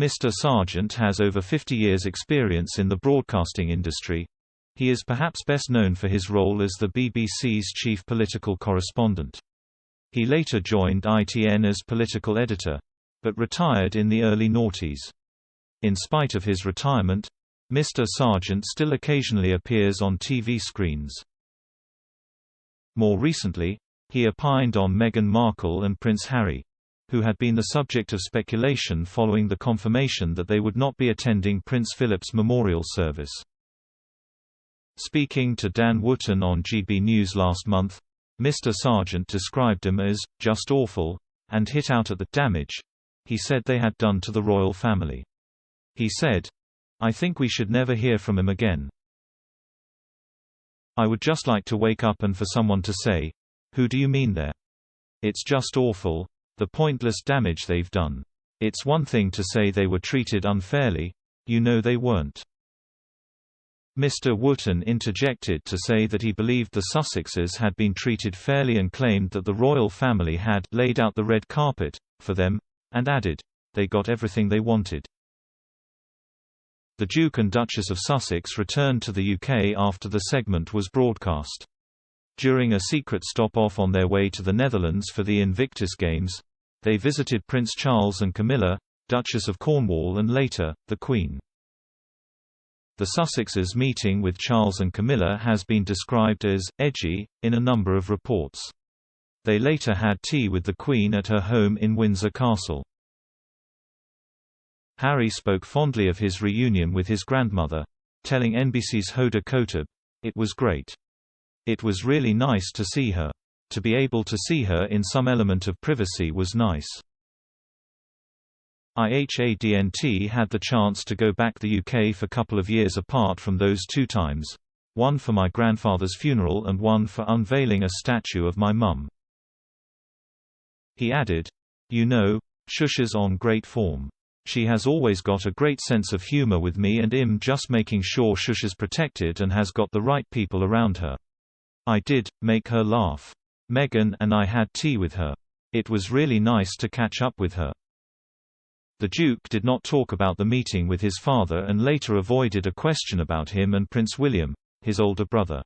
Mr. Sargent has over 50 years' experience in the broadcasting industry. He is perhaps best known for his role as the BBC's chief political correspondent. He later joined ITN as political editor, but retired in the early noughties. In spite of his retirement, Mr. Sargent still occasionally appears on TV screens. More recently, he opined on Meghan Markle and Prince Harry, who had been the subject of speculation following the confirmation that they would not be attending Prince Philip's memorial service. Speaking to Dan Wootton on GB News last month, Mr. Sargent described him as "just awful," and hit out at the "damage" he said they had done to the royal family. He said, "I think we should never hear from him again. I would just like to wake up and for someone to say, 'Who do you mean there? It's just awful, the pointless damage they've done. It's one thing to say they were treated unfairly. You know they weren't.'" Mr. Wootton interjected to say that he believed the Sussexes had been treated fairly and claimed that the royal family had laid out the red carpet for them, and added, "They got everything they wanted." The Duke and Duchess of Sussex returned to the UK after the segment was broadcast. During a secret stop-off on their way to the Netherlands for the Invictus Games, they visited Prince Charles and Camilla, Duchess of Cornwall, and later, the Queen. The Sussexes' meeting with Charles and Camilla has been described as edgy in a number of reports. They later had tea with the Queen at her home in Windsor Castle. Harry spoke fondly of his reunion with his grandmother, telling NBC's Hoda Kotb, "It was great. It was really nice to see her. To be able to see her in some element of privacy was nice. IHADNT had the chance to go back the UK for couple of years apart from those two times, one for my grandfather's funeral and one for unveiling a statue of my mum." He added, "You know, Shusha's on great form. She has always got a great sense of humour with me and I'm just making sure Shusha's protected and has got the right people around her. I did make her laugh. Meghan and I had tea with her. It was really nice to catch up with her." The Duke did not talk about the meeting with his father and later avoided a question about him and Prince William, his older brother.